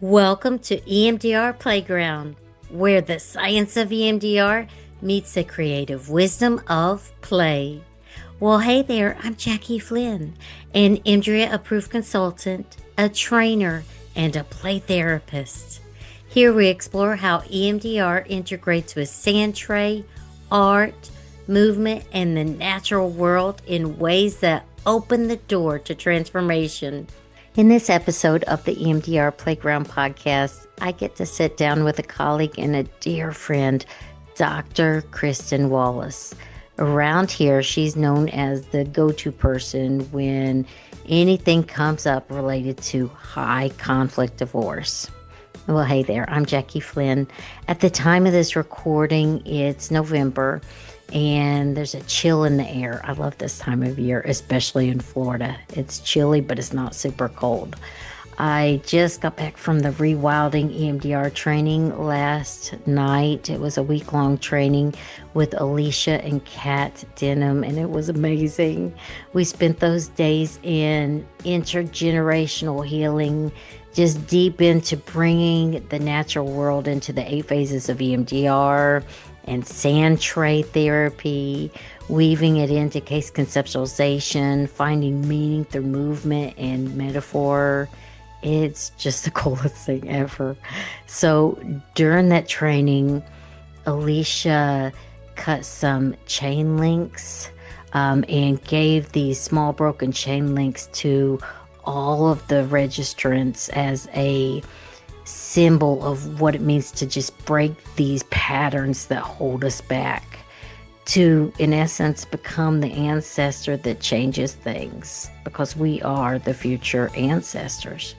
Welcome to EMDR Playground, where the science of EMDR meets the creative wisdom of play. Well, hey there, I'm Jackie Flynn, an EMDRIA-approved consultant, a trainer, and a play therapist. Here we explore how EMDR integrates with sand tray, art, movement, and the natural world in ways that open the door to transformation. In this episode of the EMDR Playground podcast, I get to sit down with a colleague and a dear friend, Dr. Kristin Wallace. Around here, she's known as the go-to person when anything comes up related to high conflict divorce. Well, hey there, I'm Jackie Flynn. At the time of this recording, it's November, and there's a chill in the air. I love this time of year, especially in Florida. It's chilly, but it's not super cold. I just got back from the Rewilding EMDR training last night. It was a week-long training with Alicia and Kat Denham, and it was amazing. We spent those days in intergenerational healing, just deep into bringing the natural world into the 8 phases of EMDR and sand tray therapy, weaving it into case conceptualization, finding meaning through movement and metaphor. It's just the coolest thing ever. So during that training, Alicia cut some chain links and gave these small broken chain links to all of the registrants as a symbol of what it means to just break these patterns that hold us back, to, in essence, become the ancestor that changes things, because we are the future ancestors.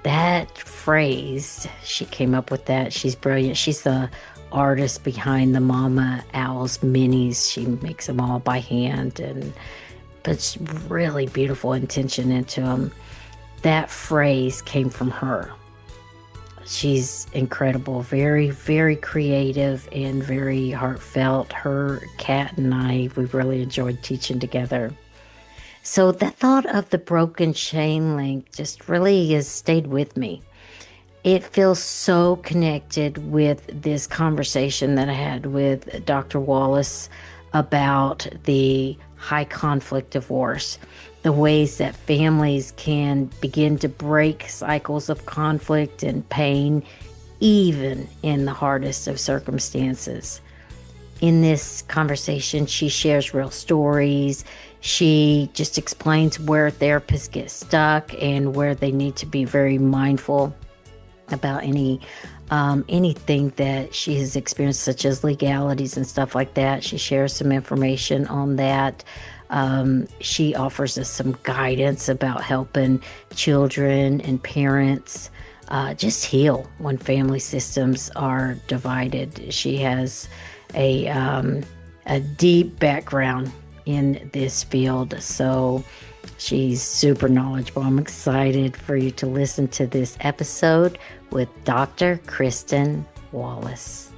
That phrase, she came up with that. She's brilliant. She's the artist behind the Mama Owl's minis. She makes them all by hand and puts really beautiful intention into them. That phrase came from her. She's incredible, very, very creative and very heartfelt. Her, Kat, and I, we really enjoyed teaching together. So the thought of the broken chain link just really has stayed with me. It feels so connected with this conversation that I had with Dr. Wallace about the high conflict divorce, the ways that families can begin to break cycles of conflict and pain, even in the hardest of circumstances. In this conversation, she shares real stories. She just explains where therapists get stuck and where they need to be very mindful about anything that she has experienced, such as legalities and stuff like that. She shares some information on that. She offers us some guidance about helping children and parents just heal when family systems are divided. She has a deep background in this field, so she's super knowledgeable. I'm excited for you to listen to this episode with Dr. Kristin Wallace.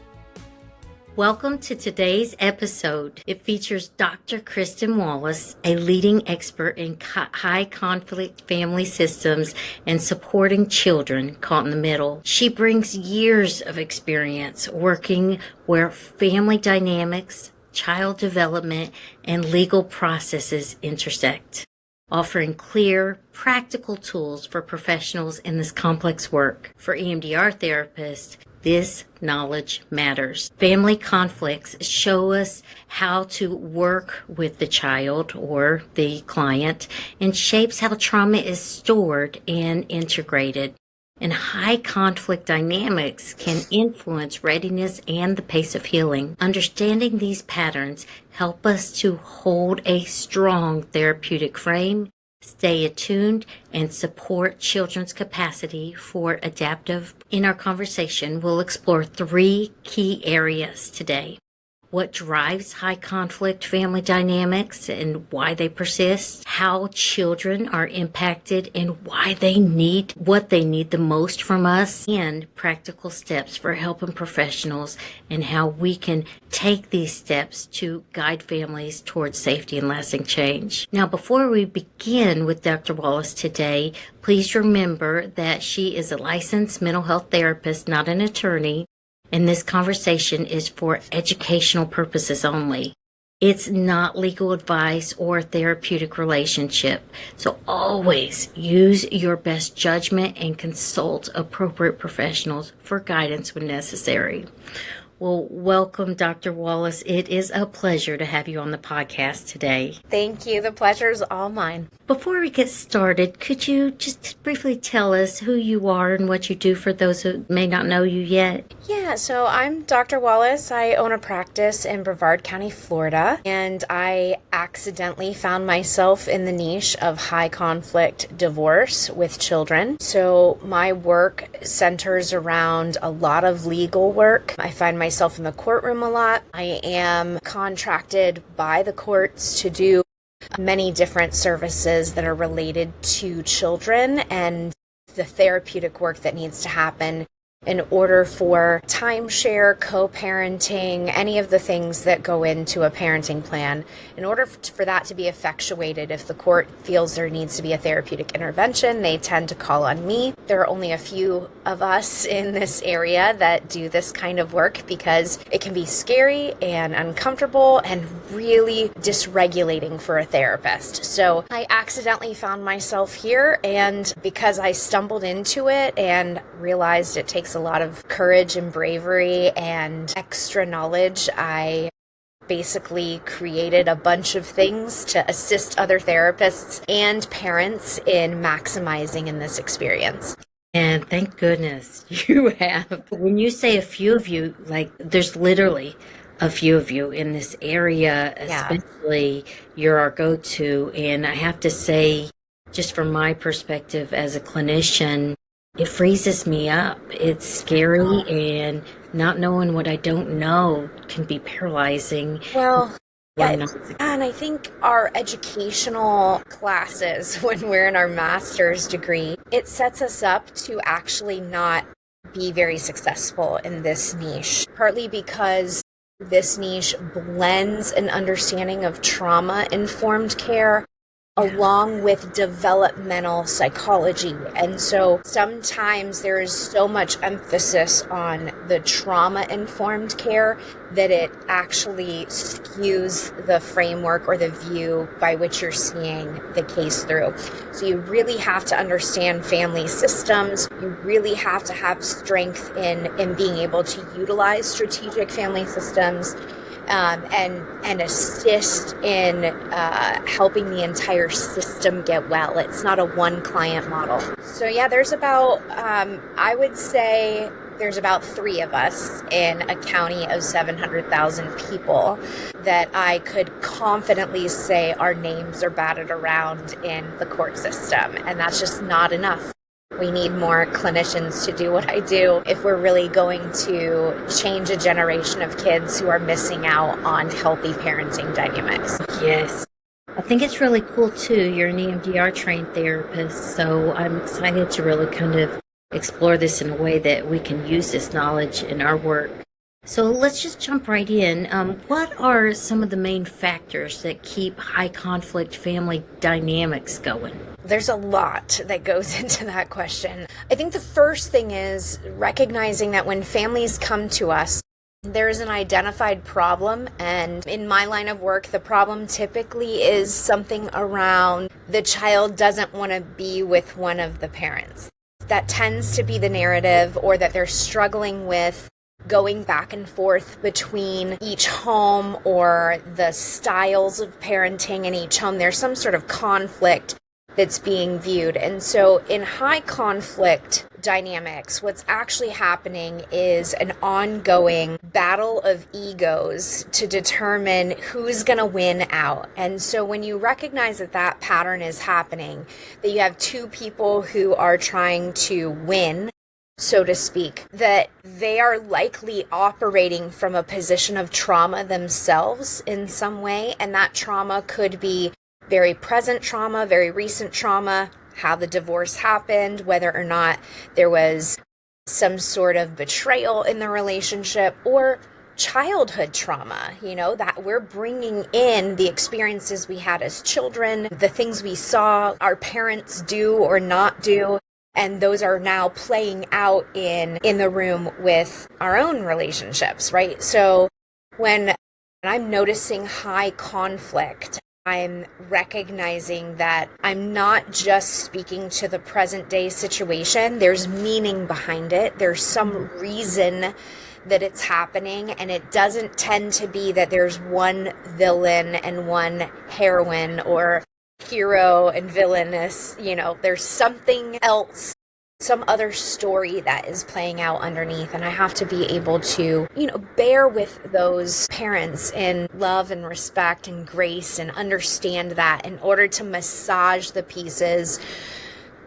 Welcome to today's episode. It features Dr. Kristin Wallace, a leading expert in high conflict family systems and supporting children caught in the middle. She brings years of experience working where family dynamics, child development, and legal processes intersect, offering clear, practical tools for professionals in this complex work. For EMDR therapists, this knowledge matters. Family conflicts show us how to work with the child or the client and shapes how trauma is stored and integrated. And high conflict dynamics can influence readiness and the pace of healing. Understanding these patterns help us to hold a strong therapeutic frame, stay attuned, and support children's capacity for adaptive. In our conversation, we'll explore 3 key areas today. what drives high conflict family dynamics and why they persist, how children are impacted and why they need what they need the most from us, and practical steps for helping professionals and how we can take these steps to guide families towards safety and lasting change. Now, before we begin with Dr. Wallace today, please remember that she is a licensed mental health therapist, not an attorney, and this conversation is for educational purposes only. It's not legal advice or a therapeutic relationship, so always use your best judgment and consult appropriate professionals for guidance when necessary. Well, welcome, Dr. Wallace. It is a pleasure to have you on the podcast today. Thank you. The pleasure is all mine. Before we get started, could you just briefly tell us who you are and what you do for those who may not know you yet? Yeah, so I'm Dr. Wallace. I own a practice in Brevard County, Florida, and I accidentally found myself in the niche of high conflict divorce with children. So my work centers around a lot of legal work. I find myself in the courtroom a lot. I am contracted by the courts to do many different services that are related to children and the therapeutic work that needs to happen in order for timeshare, co-parenting, any of the things that go into a parenting plan. In order for that to be effectuated, if the court feels there needs to be a therapeutic intervention, they tend to call on me. There are only a few of us in this area that do this kind of work because it can be scary and uncomfortable and really dysregulating for a therapist. So I accidentally found myself here, and because I stumbled into it and realized it takes a lot of courage and bravery and extra knowledge, I basically created a bunch of things to assist other therapists and parents in maximizing in this experience. And thank goodness you have. When you say a few of you, like there's literally a few of you in this area, especially you're our go-to. And I have to say, just from my perspective as a clinician, it freezes me up. It's scary, and not knowing what I don't know can be paralyzing. Well, yeah, and I think our educational classes, when we're in our master's degree, it sets us up to actually not be very successful in this niche, partly because this niche blends an understanding of trauma-informed care along with developmental psychology. And so sometimes there is so much emphasis on the trauma-informed care that it actually skews the framework or the view by which you're seeing the case through. So you really have to understand family systems. You really have to have strength in being able to utilize strategic family systems and assist in helping the entire system get well. It's not a one client model. So yeah, there's about, I would say there's about 3 of us in a county of 700,000 people that I could confidently say our names are batted around in the court system. And that's just not enough. We need more clinicians to do what I do if we're really going to change a generation of kids who are missing out on healthy parenting dynamics. Yes. I think it's really cool too. You're an EMDR-trained therapist, so I'm excited to really kind of explore this in a way that we can use this knowledge in our work. So let's just jump right in. What are some of the main factors that keep high conflict family dynamics going? There's a lot that goes into that question. I think the first thing is recognizing that when families come to us, there is an identified problem, and in my line of work, the problem typically is something around the child doesn't want to be with one of the parents. That tends to be the narrative, or that they're struggling with going back and forth between each home or the styles of parenting in each home. There's some sort of conflict that's being viewed. And so in high conflict dynamics, what's actually happening is an ongoing battle of egos to determine who's going to win out. And so when you recognize that that pattern is happening, that you have 2 people who are trying to win so to speak, that they are likely operating from a position of trauma themselves in some way. And that trauma could be very present trauma, very recent trauma, how the divorce happened, whether or not there was some sort of betrayal in the relationship, or childhood trauma, that we're bringing in the experiences we had as children, the things we saw our parents do or not do. And those are now playing out in the room with our own relationships, right? So when I'm noticing high conflict, I'm recognizing that I'm not just speaking to the present day situation. There's meaning behind it. There's some reason that it's happening, and it doesn't tend to be that there's one villain and one heroine, or hero and villainous. There's something else, some other story that is playing out underneath, and I have to be able to bear with those parents in love and respect and grace, and understand that in order to massage the pieces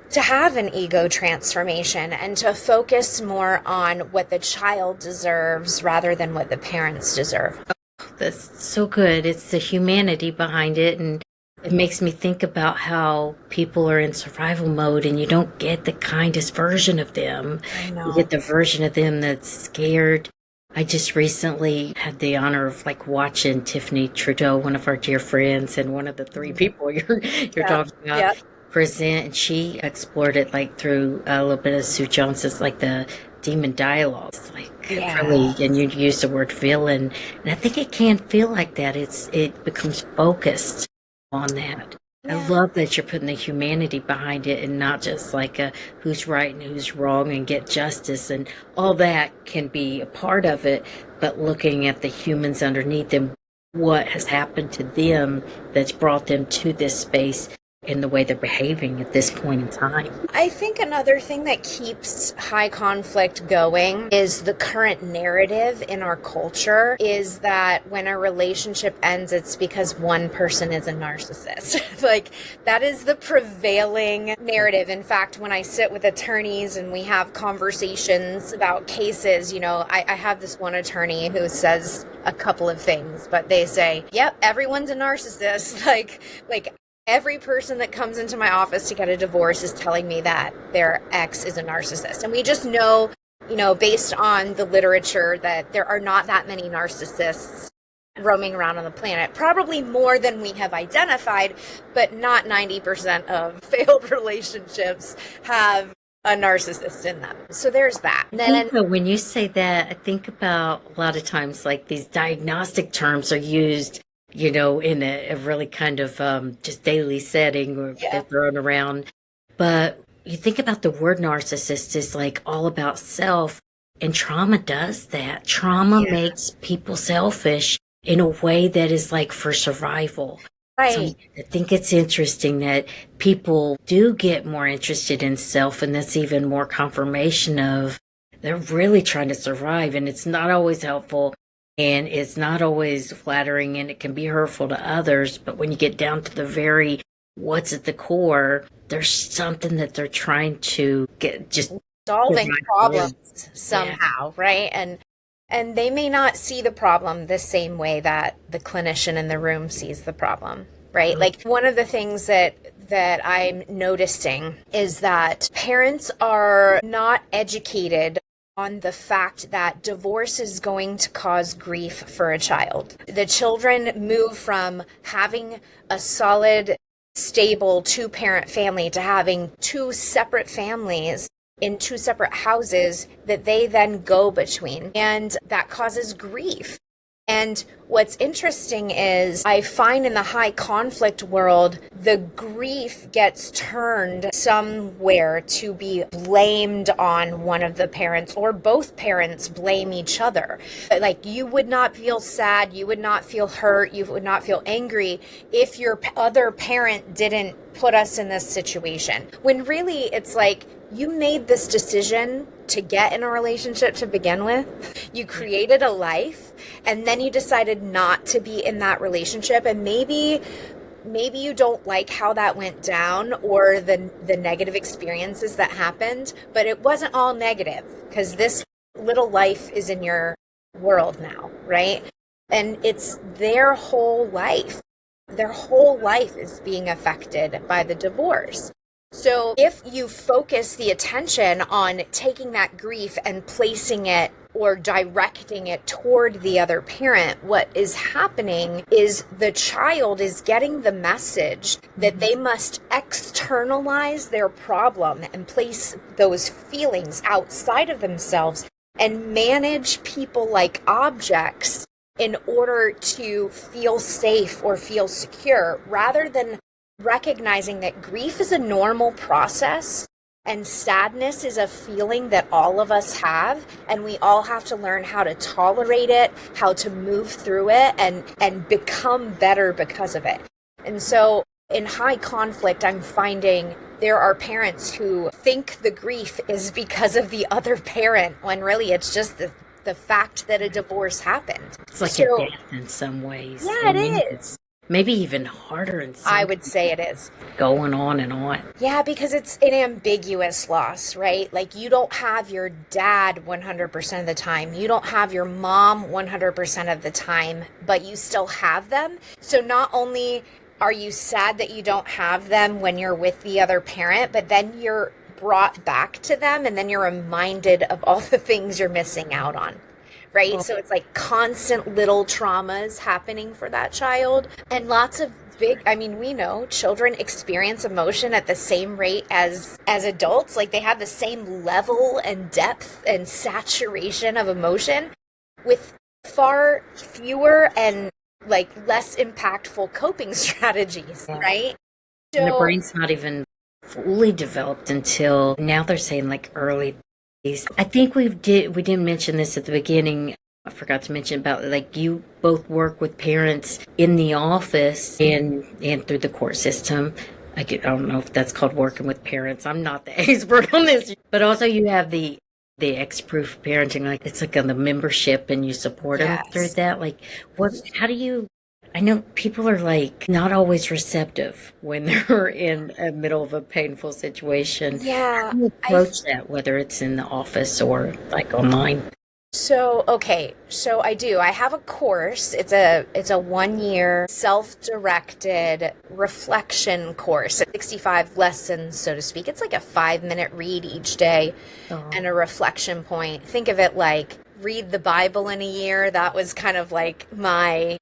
to have an ego transformation, and to focus more on what the child deserves rather than what the parents deserve. That's so good. It's the humanity behind it, and it makes me think about how people are in survival mode and you don't get the kindest version of them. I know. You get the version of them that's scared. I just recently had the honor of watching Tiffany Trudeau, one of our dear friends, and one of the three people you're talking about, present, and she explored it through a little bit of Sue Jones's the demon dialogues, really, and you use the word villain, and I think it can feel like that. It becomes focused on that. I love that you're putting the humanity behind it, and not just a who's right and who's wrong and get justice, and all that can be a part of it, but looking at the humans underneath them, what has happened to them that's brought them to this space in the way they're behaving at this point in time. I think another thing that keeps high conflict going is the current narrative in our culture is that when a relationship ends, it's because one person is a narcissist. That is the prevailing narrative. In fact, when I sit with attorneys and we have conversations about cases, I have this one attorney who says a couple of things, but they say, yep, everyone's a narcissist. Every person that comes into my office to get a divorce is telling me that their ex is a narcissist. And we just know, based on the literature, that there are not that many narcissists roaming around on the planet. Probably more than we have identified, but not 90% of failed relationships have a narcissist in them. So there's that. When you say that, I think about a lot of times these diagnostic terms are used in a really kind of just daily setting, or they're thrown around. But you think about the word narcissist is all about self, and trauma does that. Trauma makes people selfish in a way that is for survival. Right. So I think it's interesting that people do get more interested in self, and that's even more confirmation of they're really trying to survive, and it's not always helpful. And it's not always flattering, and it can be hurtful to others. But when you get down to the very what's at the core, there's something that they're trying to get, just solving problems somehow, right? And they may not see the problem the same way that the clinician in the room sees the problem, right? One of the things that I'm noticing is that parents are not educated on the fact that divorce is going to cause grief for a child. The children move from having a solid, stable two-parent family to having two separate families in two separate houses that they then go between. And that causes grief. And what's interesting is I find in the high conflict world, the grief gets turned somewhere to be blamed on one of the parents, or both parents blame each other. You would not feel sad, you would not feel hurt, you would not feel angry if your other parent didn't put us in this situation. When really it's you made this decision to get in a relationship to begin with. You created a life, and then you decided not to be in that relationship. And maybe maybe you don't like how that went down or the negative experiences that happened, but it wasn't all negative because this little life is in your world now, right? And it's their whole life. Their whole life is being affected by the divorce. So if you focus the attention on taking that grief and placing it or directing it toward the other parent, what is happening is the child is getting the message that they must externalize their problem and place those feelings outside of themselves and manage people like objects in order to feel safe or feel secure, rather than recognizing that grief is a normal process and sadness is a feeling that all of us have, and we all have to learn how to tolerate it, how to move through it, and become better because of it. And so in high conflict, I'm finding there are parents who think the grief is because of the other parent, when really it's just the fact that a divorce happened. It's like a death in some ways. Yeah, it is. Maybe even harder in some I would say it is. Going on and on. Yeah, because it's an ambiguous loss, right? Like, you don't have your dad 100% of the time. You don't have your mom 100% of the time, but you still have them. So not only are you sad that you don't have them when you're with the other parent, but then you're brought back to them, and then you're reminded of all the things you're missing out on. Right? Oh. So it's like constant little traumas happening for that child, and lots of we know children experience emotion at the same rate as adults. Like, they have the same level and depth and saturation of emotion with far fewer and like less impactful coping strategies, right? So, and the brain's not even fully developed until now. They're saying like early. I think we didn't mention this at the beginning. I forgot to mention about, like, you both work with parents in the office and through the court system. I don't know if that's called working with parents. I'm not the expert on this. But also you have the X-proof parenting. Like, it's like on the membership, and you support them through that. Like, how do you... I know people are like not always receptive when they're in the middle of a painful situation. Yeah. How do you approach that, whether it's in the office or like online? So I do. I have a course. It's a 1-year self-directed reflection course. 65 lessons, so to speak. It's like a 5-minute read each day and a reflection point. Think of it like read the Bible in a year. That was kind of like my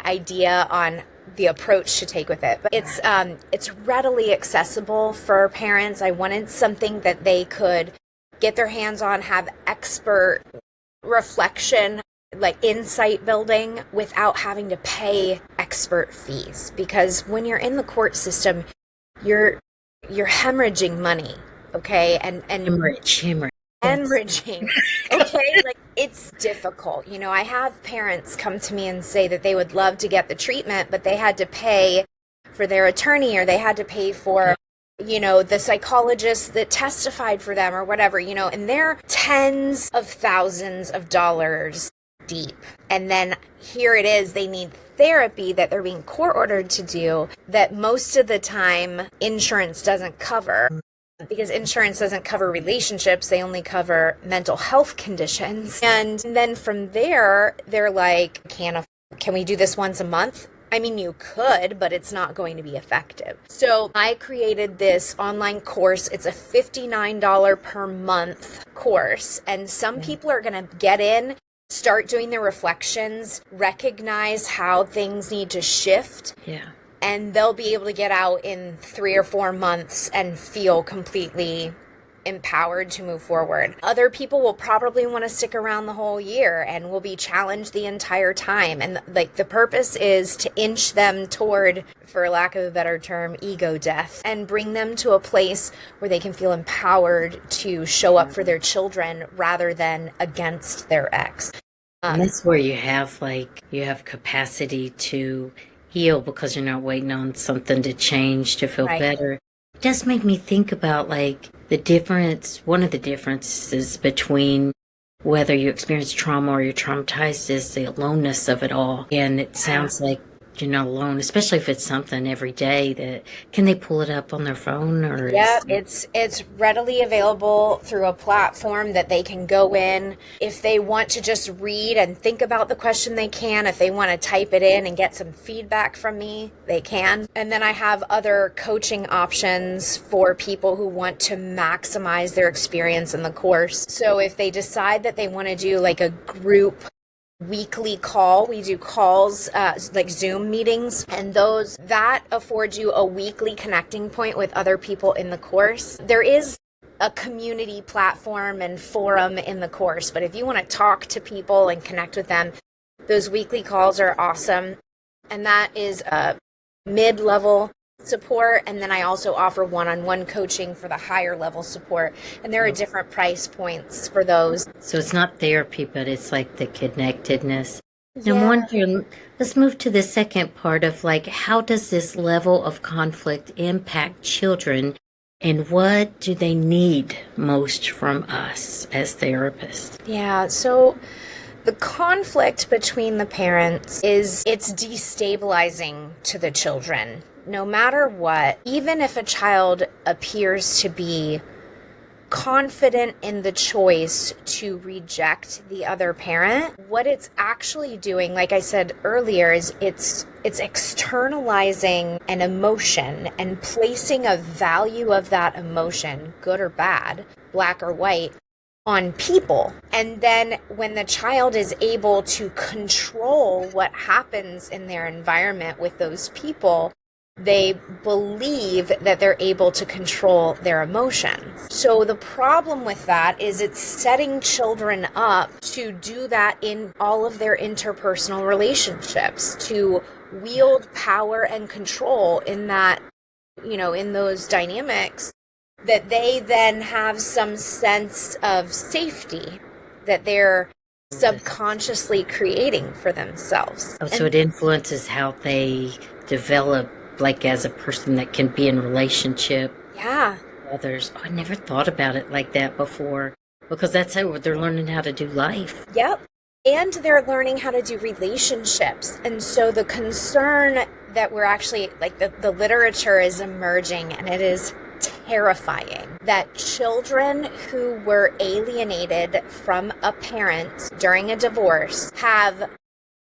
idea on the approach to take with it. But it's readily accessible for parents. I wanted something that they could get their hands on, have expert reflection, like insight building, without having to pay expert fees. Because when you're in the court system, you're hemorrhaging money, okay? And hemorrhaging. Okay, like, it's difficult. You know, I have parents come to me and say that they would love to get the treatment, but they had to pay for their attorney, or they had to pay for, you know, the psychologist that testified for them or whatever, you know, and they're tens of thousands of dollars deep. And then here it is, they need therapy that they're being court ordered to do that most of the time insurance doesn't cover. Because insurance doesn't cover relationships, they only cover mental health conditions. And then from there, they're like, can we do this once a month? I mean, you could, but it's not going to be effective. So I created this online course. It's a $59 per month course. And some people are going to get in, start doing their reflections, recognize how things need to shift. Yeah. And they'll be able to get out in 3 or 4 months and feel completely empowered to move forward. Other people will probably want to stick around the whole year and will be challenged the entire time. And like, the purpose is to inch them toward, for lack of a better term, ego death, and bring them to a place where they can feel empowered to show up for their children rather than against their ex. And that's where you have capacity to heal, because you're not waiting on something to change to feel better. It does make me think about like one of the differences between whether you experience trauma or you're traumatized is the aloneness of it all. And it sounds like you're not alone, especially if it's something every day that, can they pull it up on their phone or Yeah, is, it's readily available through a platform that they can go in. If they want to just read and think about the question, they can. If they want to type it in and get some feedback from me, they can. And then I have other coaching options for people who want to maximize their experience in the course. So if they decide that they want to do like a group weekly call. We do calls like Zoom meetings, and those that affords you a weekly connecting point with other people in the course. There is a community platform and forum in the course, but if you want to talk to people and connect with them, those weekly calls are awesome. And that is a mid-level support, and then I also offer one-on-one coaching for the higher level support, and there are different price points for those. so it's not therapy, but it's like the connectedness. And I'm Yeah. wondering, let's move to the second part of like, how does this level of conflict impact children and what do they need most from us as therapists? Yeah, so the conflict between the parents it's destabilizing to the children. No matter what, even if a child appears to be confident in the choice to reject the other parent, what it's actually doing, like I said earlier, is it's externalizing an emotion and placing a value of that emotion, good or bad, black or white, on people. And then when the child is able to control what happens in their environment with those people, they believe that they're able to control their emotions. So the problem with that is it's setting children up to do that in all of their interpersonal relationships, to wield power and control in that, in those dynamics, that they then have some sense of safety that they're subconsciously creating for themselves. Oh, so it influences how they develop, like as a person that can be in relationship Yeah. with others. Oh, I never thought about it like that before, because that's how they're learning how to do life. Yep. And they're learning how to do relationships. And so the concern that we're actually, like the literature is emerging, and it is terrifying, that children who were alienated from a parent during a divorce have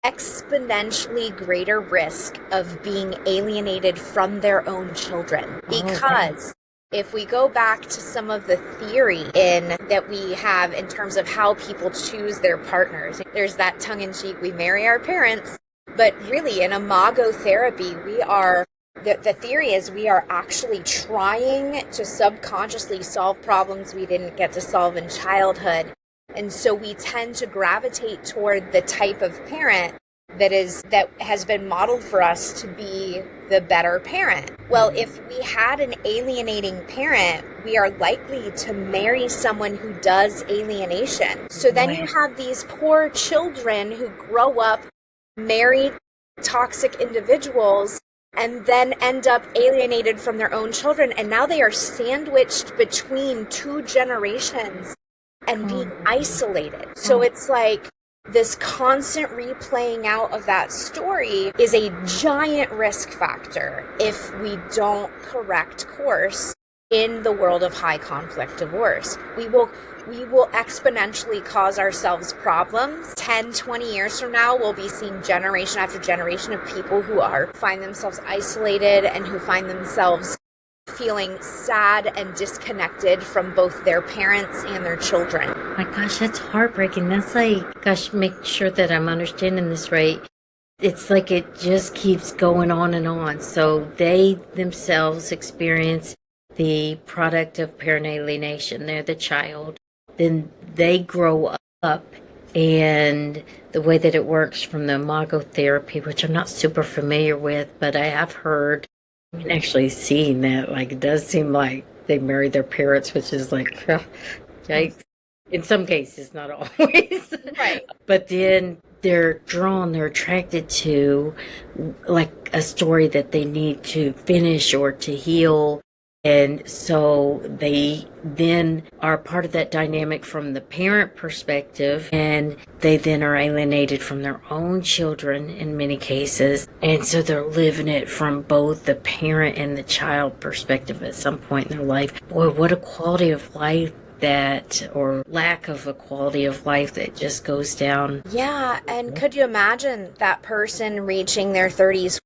exponentially greater risk of being alienated from their own children. Because if we go back to some of the theory that we have in terms of how people choose their partners, there's that tongue-in-cheek, we marry our parents, but really in imago therapy, the theory is we are actually trying to subconsciously solve problems we didn't get to solve in childhood. And so we tend to gravitate toward the type of parent that has been modeled for us to be the better parent. Well, if we had an alienating parent, we are likely to marry someone who does alienation. So then you have these poor children who grow up married toxic individuals and then end up alienated from their own children. And now they are sandwiched between two generations and being isolated. So it's like this constant replaying out of that story is a giant risk factor if we don't correct course in the world of high conflict divorce. We will exponentially cause ourselves problems. 10, 20 years from now, we'll be seeing generation after generation of people who find themselves isolated and who find themselves feeling sad and disconnected from both their parents and their children. My gosh, that's heartbreaking. That's like, gosh, make sure that I'm understanding this right. It's like it just keeps going on and on. So they themselves experience the product of parent alienation. They're the child. Then they grow up, and the way that it works from the imago therapy, which I'm not super familiar with, but I have heard and actually seen that, like, it does seem like they marry their parents, which is like, yikes. In some cases, not always. Right. But then they're attracted to like a story that they need to finish or to heal. And so they then are part of that dynamic from the parent perspective, and they then are alienated from their own children in many cases. And so they're living it from both the parent and the child perspective at some point in their life. Boy, what a quality of life that, or lack of a quality of life that just goes down. Yeah, and could you imagine that person reaching their 30s,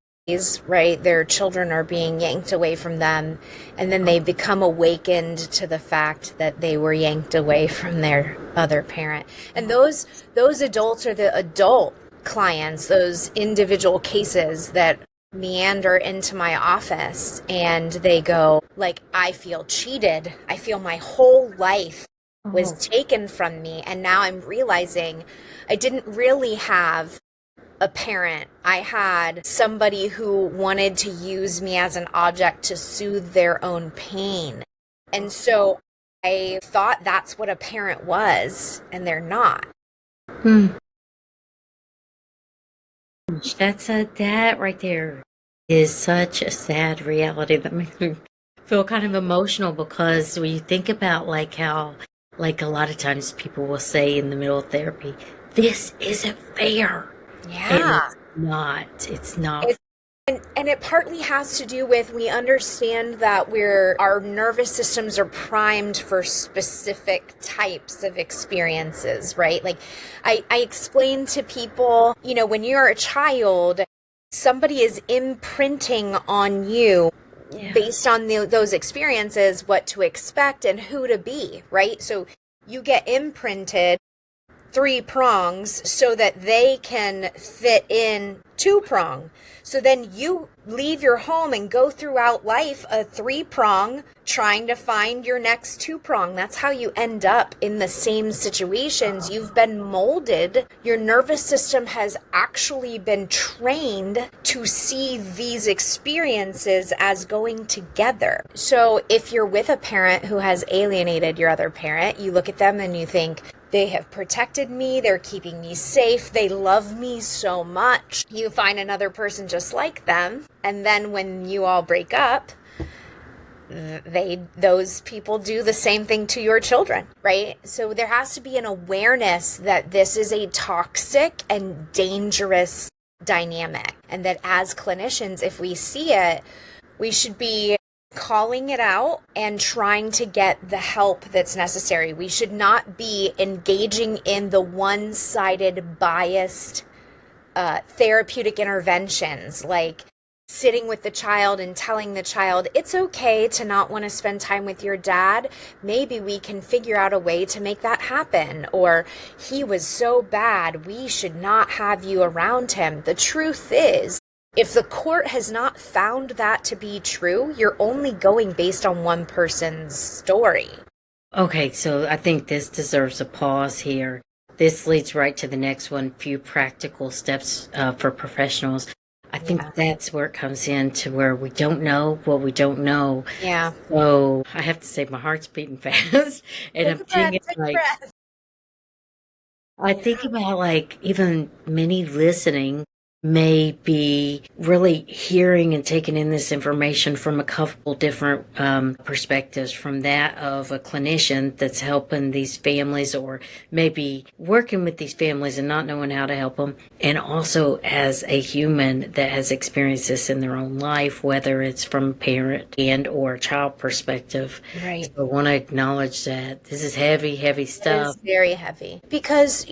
right? Their children are being yanked away from them, and then they become awakened to the fact that they were yanked away from their other parent. And those adults are the adult clients, those individual cases that meander into my office, and they go like, I feel cheated. I feel my whole life was taken from me, and now I'm realizing I didn't really have a parent. I had somebody who wanted to use me as an object to soothe their own pain. And so I thought that's what a parent was, and they're not. That right there is such a sad reality that makes me feel kind of emotional, because when you think about like how, like a lot of times people will say in the middle of therapy, this isn't fair. Yeah. It's not. And it partly has to do with, we understand that our nervous systems are primed for specific types of experiences, right? Like I explain to people, when you're a child, somebody is imprinting on you based on those experiences, what to expect and who to be, right? So you get imprinted 3 prongs so that they can fit in 2-prong. So then you leave your home and go throughout life a 3-prong trying to find your next 2-prong. That's how you end up in the same situations. You've been molded. Your nervous system has actually been trained to see these experiences as going together. So if you're with a parent who has alienated your other parent, you look at them and you think, they have protected me. They're keeping me safe. They love me so much. You find another person just like them. And then when you all break up, those people do the same thing to your children, right? So there has to be an awareness that this is a toxic and dangerous dynamic. And that as clinicians, if we see it, we should be calling it out and trying to get the help that's necessary. We should not be engaging in the one-sided, biased therapeutic interventions, like sitting with the child and telling the child, it's okay to not want to spend time with your dad. Maybe we can figure out a way to make that happen. Or he was so bad, we should not have you around him. The truth is, if the court has not found that to be true, you're only going based on one person's story. Okay, so I think this deserves a pause here. This leads right to the next one, few practical steps for professionals. I think that's where it comes in to where we don't know what we don't know. Yeah. So I have to say my heart's beating fast. And I'm thinking like, I think about like even many listening may be really hearing and taking in this information from a couple different perspectives, from that of a clinician that's helping these families or maybe working with these families and not knowing how to help them, and also as a human that has experienced this in their own life, whether it's from a parent and or a child perspective. Right. So I want to acknowledge that this is heavy, heavy stuff. It's very heavy because,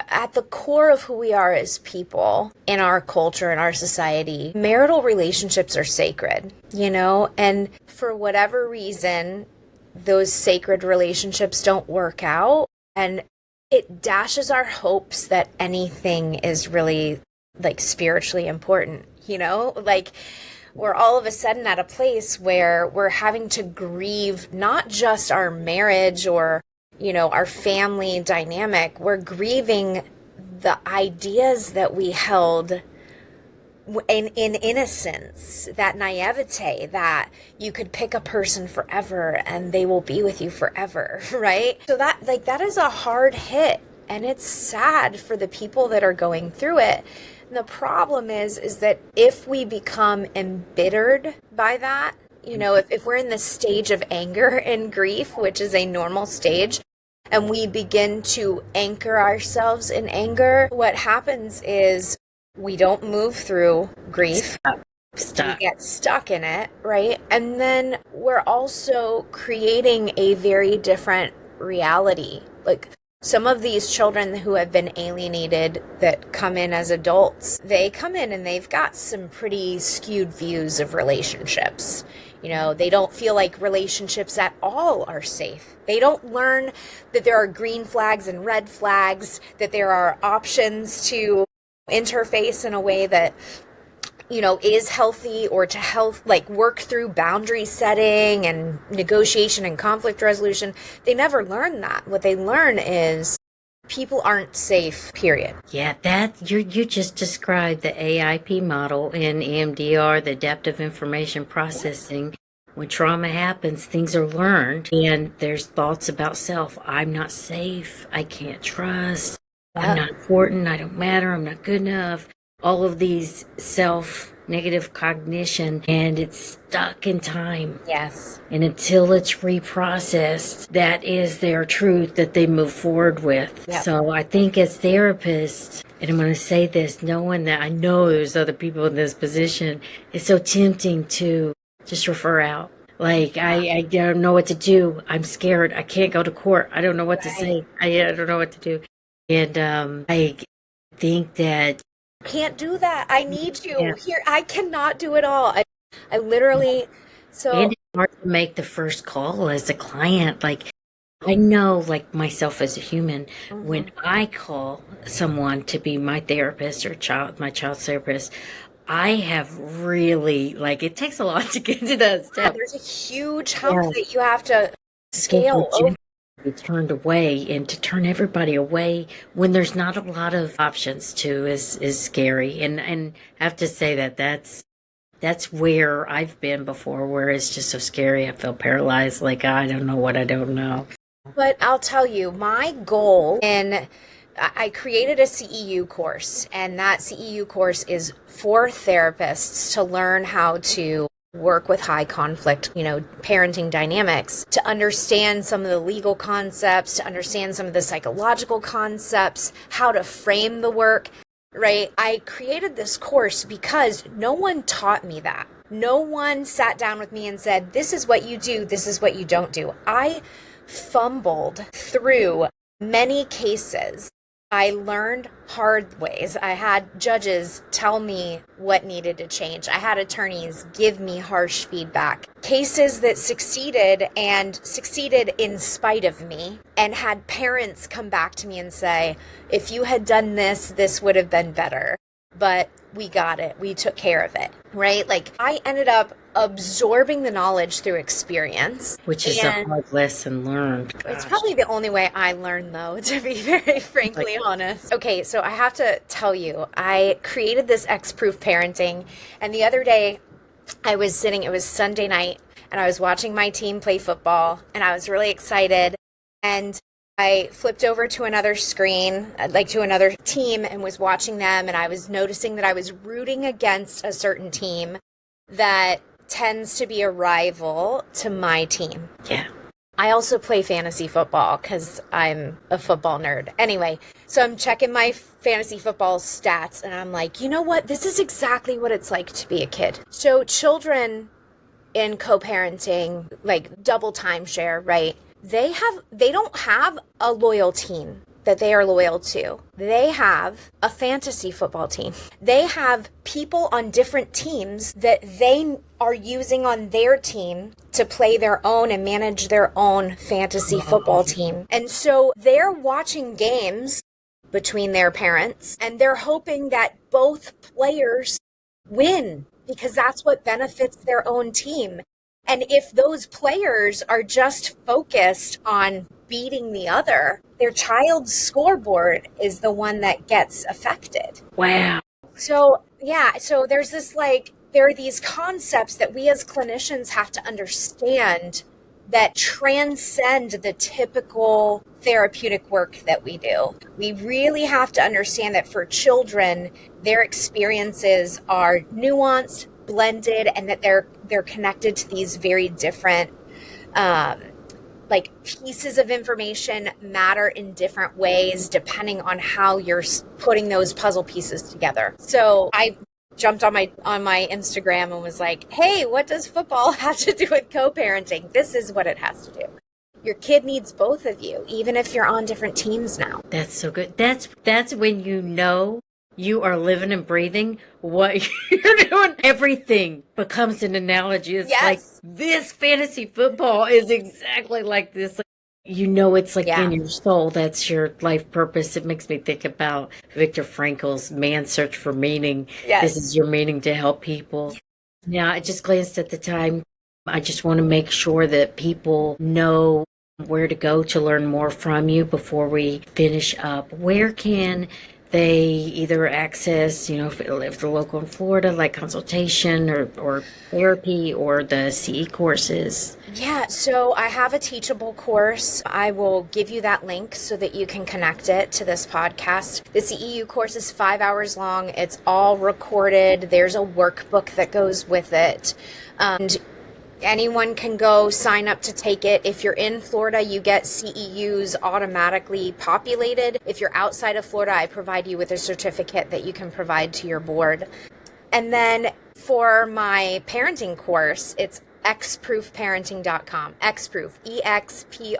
at the core of who we are as people in our culture, in our society, marital relationships are sacred, and for whatever reason, those sacred relationships don't work out, and it dashes our hopes that anything is really like spiritually important, like we're all of a sudden at a place where we're having to grieve not just our marriage or our family dynamic. We're grieving the ideas that we held in innocence, that naivete that you could pick a person forever and they will be with you forever, right? So that is a hard hit, and it's sad for the people that are going through it. And the problem is that if we become embittered by that, You know, if we're in the stage of anger and grief, which is a normal stage, and we begin to anchor ourselves in anger, what happens is we don't move through grief. Stuck. We get stuck in it, right? And then we're also creating a very different reality. Like some of these children who have been alienated that come in as adults, they come in and they've got some pretty skewed views of relationships. You know, they don't feel like relationships at all are safe. They don't learn that there are green flags and red flags, that there are options to interface in a way that, you know, is healthy, or to like work through boundary setting and negotiation and conflict resolution. They never learn that. What they learn is people aren't safe, period. Yeah, that you just described the AIP model in EMDR, the adaptive information processing. When trauma happens, things are learned, and there's thoughts about self. I'm not safe. I can't trust. I'm not important. I don't matter. I'm not good enough. All of these self-negative cognition, and it's stuck in time. Yes. And until it's reprocessed, that is their truth that they move forward with. Yep. So I think as therapists, and I'm going to say this, knowing that I know there's other people in this position, it's so tempting to just refer out. Like, I don't know what to do. I'm scared. I can't go to court. I don't know what to say. I don't know what to do. And I think that can't do that. I need you here. I cannot do it all. I literally, so. And it's hard to make the first call as a client. Like, I know, like myself as a human, when I call someone to be my therapist or my child's therapist, I have really, like, it takes a lot to get to that step. There's a huge hump that you have to scale over. Be turned away, and to turn everybody away when there's not a lot of options to is scary. And I have to say that's where I've been before, where it's just so scary. I feel paralyzed, like I don't know what I don't know. But I'll tell you, my goal, and I created a CEU course, and that CEU course is for therapists to learn how to work with high conflict, you know, parenting dynamics, to understand some of the legal concepts, to understand some of the psychological concepts, how to frame the work, right? I created this course because no one taught me that. No one sat down with me and said, this is what you do, this is what you don't do. I fumbled through many cases. I learned hard ways. I had judges tell me what needed to change. I had attorneys give me harsh feedback. Cases that succeeded in spite of me, and had parents come back to me and say, if you had done this, this would have been better. But we got it. We took care of it, right? Like, I ended up absorbing the knowledge through experience. Which is a hard lesson learned. Gosh. It's probably the only way I learned, though, to be very frankly honest. Okay, so I have to tell you, I created this X-Proof Parenting, and the other day I was sitting, it was Sunday night, and I was watching my team play football, and I was really excited, and I flipped over to another screen, like to another team, and was watching them, and I was noticing that I was rooting against a certain team that tends to be a rival to my team. Yeah. I also play fantasy football because I'm a football nerd. Anyway, so I'm checking my fantasy football stats, and I'm like, you know what? This is exactly what it's like to be a kid. So children in co-parenting, like double timeshare, right? They don't have a loyal team that they are loyal to. They have a fantasy football team. They have people on different teams that they are using on their team to play their own and manage their own fantasy football team. And so they're watching games between their parents, and they're hoping that both players win because that's what benefits their own team. And if those players are just focused on beating the other, their child's scoreboard is the one that gets affected. Wow. So, yeah, so there's this there are these concepts that we as clinicians have to understand that transcend the typical therapeutic work that we do. We really have to understand that for children, their experiences are nuanced, blended, and that they're they're connected to these very different like pieces of information matter in different ways depending on how you're putting those puzzle pieces together. So I jumped on my Instagram and was like, hey, what does football have to do with co-parenting? This is what it has to do. Your kid needs both of you, even if you're on different teams now. That's so good. That's when you know you are living and breathing what you're doing. Everything becomes an analogy. It's like, this fantasy football is exactly like this. You know, it's like in your soul. That's your life purpose. It makes me think about Viktor Frankl's Man's Search for Meaning. This is your meaning, to help people. Now, I just glanced at the time. I just want to make sure that people know where to go to learn more from you before we finish up. Where can they either access, if they're local in Florida, like consultation or therapy or the CE courses? Yeah, so I have a teachable course. I will give you that link so that you can connect it to this podcast. The CEU course is 5 hours long. It's all recorded. There's a workbook that goes with it. And anyone can go sign up to take it. If you're in Florida, you get CEUs automatically populated. If you're outside of Florida, I provide you with a certificate that you can provide to your board. And then for my parenting course, it's xproofparenting.com. Xproof, EXPROOF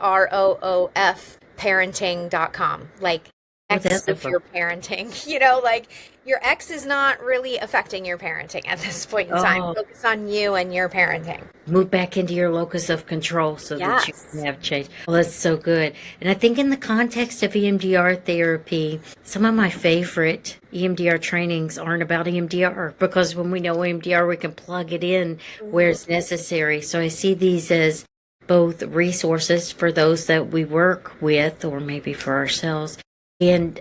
parenting.com. Like X if you're parenting, like your ex is not really affecting your parenting at this point in time. Focus on you and your parenting. Move back into your locus of control so that you can have change. Well, that's so good. And I think in the context of EMDR therapy, some of my favorite EMDR trainings aren't about EMDR, because when we know EMDR, we can plug it in where it's necessary. So I see these as both resources for those that we work with, or maybe for ourselves. And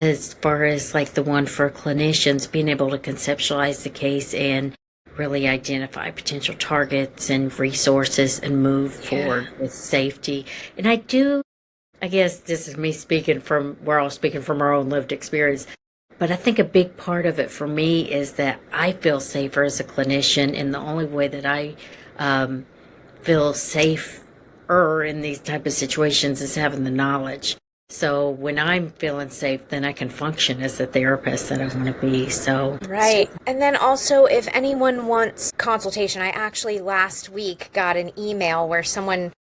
as far as like the one for clinicians, being able to conceptualize the case and really identify potential targets and resources and move forward with safety. And I guess this is me speaking from, we're all speaking from our own lived experience, but I think a big part of it for me is that I feel safer as a clinician, and the only way that I feel safer in these type of situations is having the knowledge. So when I'm feeling safe, then I can function as the therapist that I want to be. So right. And then also, if anyone wants consultation, I actually last week got an email where someone,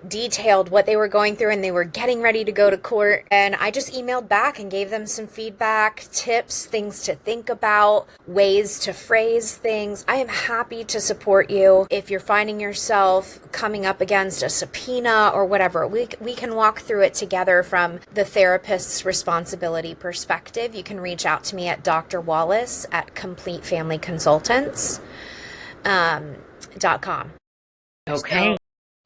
detailed what they were going through, and they were getting ready to go to court. And I just emailed back and gave them some feedback, tips, things to think about, ways to phrase things. I am happy to support you. If you're finding yourself coming up against a subpoena or whatever, we can walk through it together from the therapist's responsibility perspective. You can reach out to me at Dr. Wallace at CompleteFamilyConsultants.com. Okay.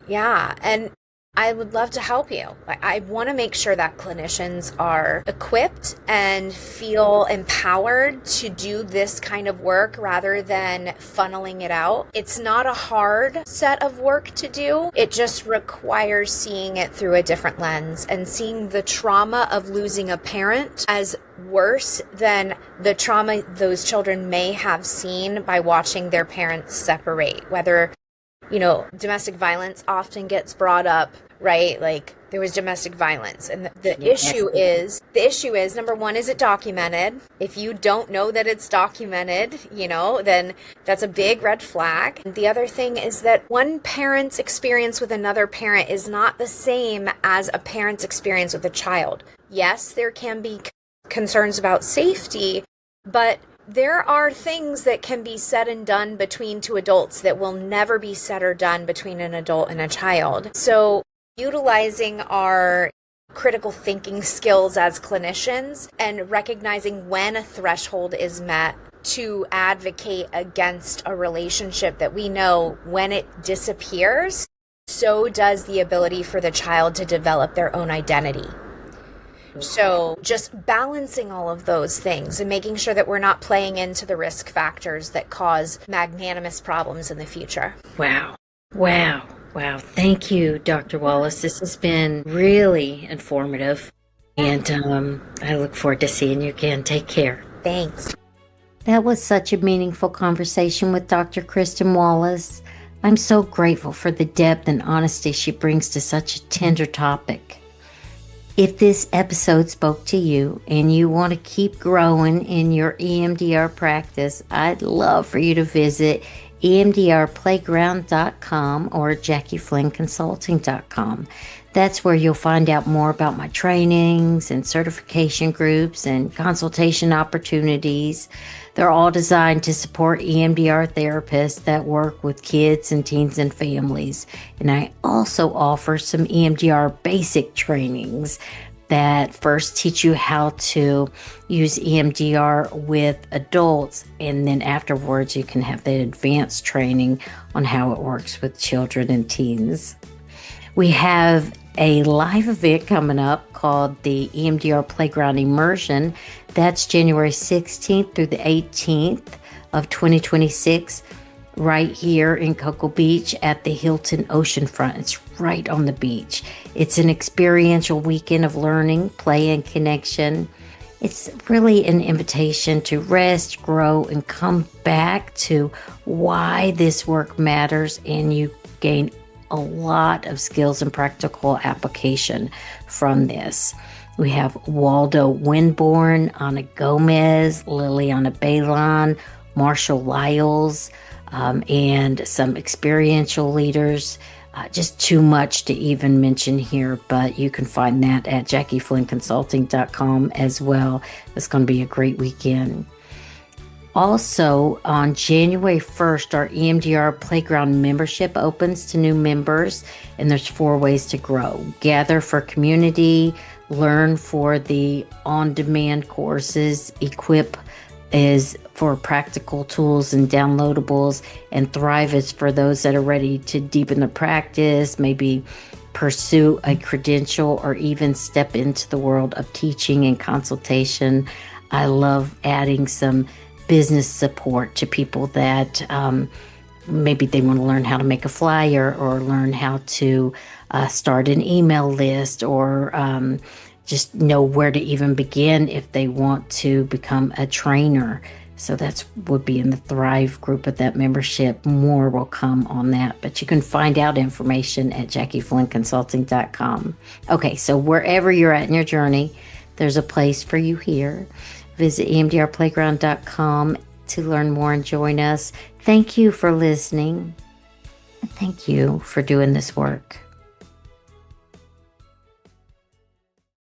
Yeah, and I would love to help you. I want to make sure that clinicians are equipped and feel empowered to do this kind of work rather than funneling it out. It's not a hard set of work to do. It just requires seeing it through a different lens and seeing the trauma of losing a parent as worse than the trauma those children may have seen by watching their parents separate. Whether domestic violence often gets brought up, right? Like there was domestic violence. And the issue is, number one, is it documented? If you don't know that it's documented, then that's a big red flag. And the other thing is that one parent's experience with another parent is not the same as a parent's experience with a child. Yes, there can be concerns about safety, but there are things that can be said and done between two adults that will never be said or done between an adult and a child. So utilizing our critical thinking skills as clinicians and recognizing when a threshold is met to advocate against a relationship that we know when it disappears, so does the ability for the child to develop their own identity. So just balancing all of those things and making sure that we're not playing into the risk factors that cause magnanimous problems in the future. Wow. Thank you, Dr. Wallace. This has been really informative, and I look forward to seeing you again. Take care. Thanks. That was such a meaningful conversation with Dr. Kristin Wallace. I'm so grateful for the depth and honesty she brings to such a tender topic. If this episode spoke to you and you want to keep growing in your EMDR practice, I'd love for you to visit EMDRPlayground.com or JackieFlynnConsulting.com. That's where you'll find out more about my trainings and certification groups and consultation opportunities. They're all designed to support EMDR therapists that work with kids and teens and families. And I also offer some EMDR basic trainings that first teach you how to use EMDR with adults, and then afterwards you can have the advanced training on how it works with children and teens. We have a live event coming up called the EMDR Playground Immersion. That's January 16th through the 18th of 2026, right here in Cocoa Beach at the Hilton Oceanfront. It's right on the beach. It's an experiential weekend of learning, play, and connection. It's really an invitation to rest, grow, and come back to why this work matters, and you gain a lot of skills and practical application from this. We have Waldo Winborn, Ana Gomez, Liliana Balon, Marshall Lyles, and some experiential leaders. Just too much to even mention here, but you can find that at JackieFlynnConsulting.com as well. It's going to be a great weekend. Also, on January 1st, our EMDR Playground membership opens to new members, and there's 4 ways to grow. Gather for community, learn for the on-demand courses, equip is for practical tools and downloadables, and Thrive is for those that are ready to deepen their practice, maybe pursue a credential, or even step into the world of teaching and consultation. I love adding some business support to people that maybe they want to learn how to make a flyer, or learn how to start an email list, or just know where to even begin if they want to become a trainer. So that would be in the Thrive group of that membership. More will come on that, but you can find out information at JackieFlynnConsulting.com. Okay, so wherever you're at in your journey, there's a place for you here. Visit EMDRPlayground.com to learn more and join us. Thank you for listening. And thank you for doing this work.